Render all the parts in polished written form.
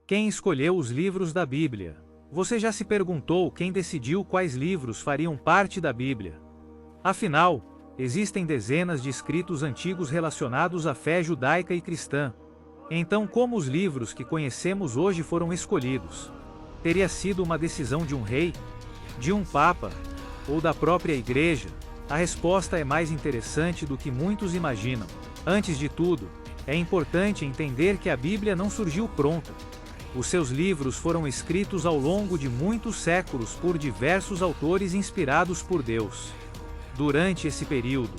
Quem escolheu os livros da Bíblia? Você já se perguntou quem decidiu quais livros fariam parte da Bíblia? Afinal, existem dezenas de escritos antigos relacionados à fé judaica e cristã. Então, como os livros que conhecemos hoje foram escolhidos? Teria sido uma decisão de um rei? De um papa? Ou da própria igreja? A resposta é mais interessante do que muitos imaginam. Antes de tudo, é importante entender que a Bíblia não surgiu pronta. Os seus livros foram escritos ao longo de muitos séculos por diversos autores inspirados por Deus. Durante esse período,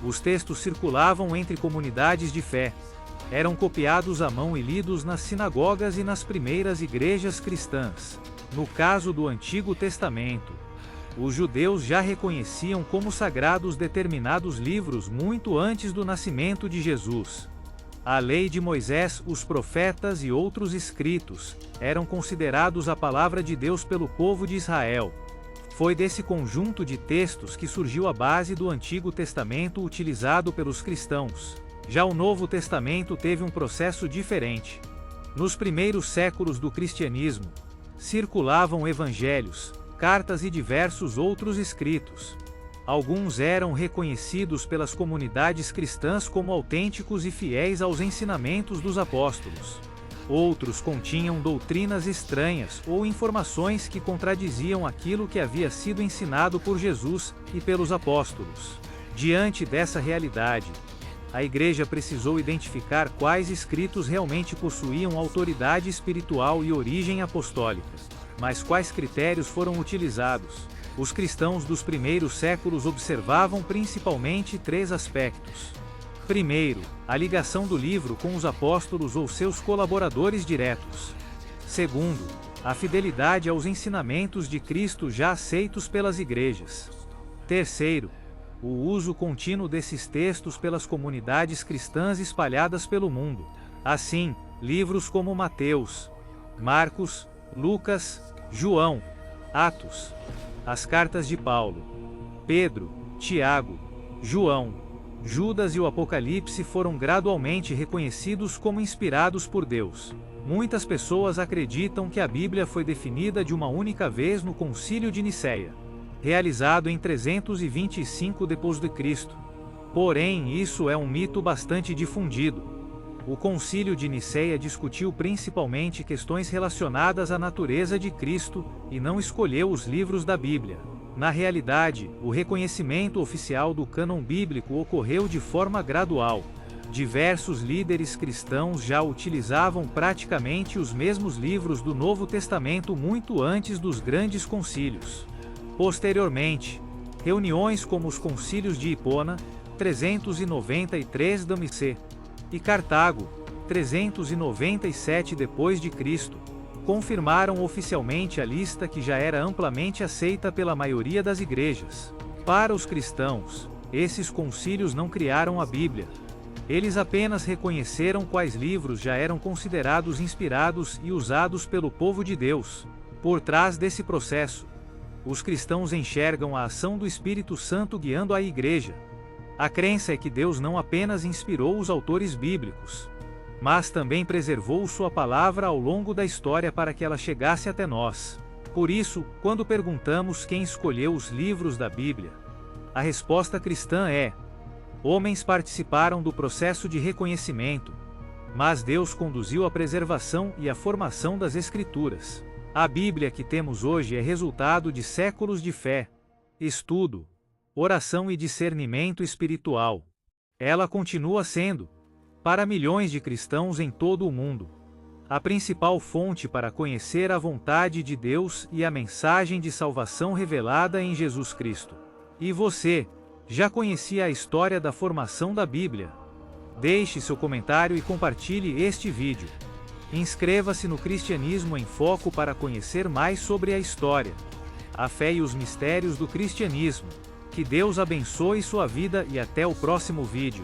os textos circulavam entre comunidades de fé, eram copiados à mão e lidos nas sinagogas e nas primeiras igrejas cristãs. No caso do Antigo Testamento, os judeus já reconheciam como sagrados determinados livros muito antes do nascimento de Jesus. A lei de Moisés, os profetas e outros escritos, eram considerados a palavra de Deus pelo povo de Israel. Foi desse conjunto de textos que surgiu a base do Antigo Testamento utilizado pelos cristãos. Já o Novo Testamento teve um processo diferente. Nos primeiros séculos do cristianismo, circulavam evangelhos, cartas e diversos outros escritos. Alguns eram reconhecidos pelas comunidades cristãs como autênticos e fiéis aos ensinamentos dos apóstolos. Outros continham doutrinas estranhas ou informações que contradiziam aquilo que havia sido ensinado por Jesus e pelos apóstolos. Diante dessa realidade, a Igreja precisou identificar quais escritos realmente possuíam autoridade espiritual e origem apostólica. Mas quais critérios foram utilizados? Os cristãos dos primeiros séculos observavam principalmente três aspectos. Primeiro, a ligação do livro com os apóstolos ou seus colaboradores diretos. Segundo, a fidelidade aos ensinamentos de Cristo já aceitos pelas igrejas. Terceiro, o uso contínuo desses textos pelas comunidades cristãs espalhadas pelo mundo. Assim, livros como Mateus, Marcos, Lucas, João, Atos, as cartas de Paulo, Pedro, Tiago, João, Judas e o Apocalipse foram gradualmente reconhecidos como inspirados por Deus. Muitas pessoas acreditam que a Bíblia foi definida de uma única vez no Concílio de Nicéia, realizado em 325 d.C. Porém, isso é um mito bastante difundido. O Concílio de Nicéia discutiu principalmente questões relacionadas à natureza de Cristo, e não escolheu os livros da Bíblia. Na realidade, o reconhecimento oficial do cânon bíblico ocorreu de forma gradual. Diversos líderes cristãos já utilizavam praticamente os mesmos livros do Novo Testamento muito antes dos grandes concílios. Posteriormente, reuniões como os concílios de Hipona, 393 d.C., e Cartago, 397 d.C., confirmaram oficialmente a lista que já era amplamente aceita pela maioria das igrejas. Para os cristãos, esses concílios não criaram a Bíblia. Eles apenas reconheceram quais livros já eram considerados inspirados e usados pelo povo de Deus. Por trás desse processo, os cristãos enxergam a ação do Espírito Santo guiando a igreja. A crença é que Deus não apenas inspirou os autores bíblicos, mas também preservou sua palavra ao longo da história para que ela chegasse até nós. Por isso, quando perguntamos quem escolheu os livros da Bíblia, a resposta cristã é: homens participaram do processo de reconhecimento, mas Deus conduziu a preservação e a formação das Escrituras. A Bíblia que temos hoje é resultado de séculos de fé, estudo, oração e discernimento espiritual. Ela continua sendo, para milhões de cristãos em todo o mundo, a principal fonte para conhecer a vontade de Deus e a mensagem de salvação revelada em Jesus Cristo. E você, já conhecia a história da formação da Bíblia? Deixe seu comentário e compartilhe este vídeo. Inscreva-se no Cristianismo em Foco para conhecer mais sobre a história, a fé e os mistérios do cristianismo. Que Deus abençoe sua vida e até o próximo vídeo.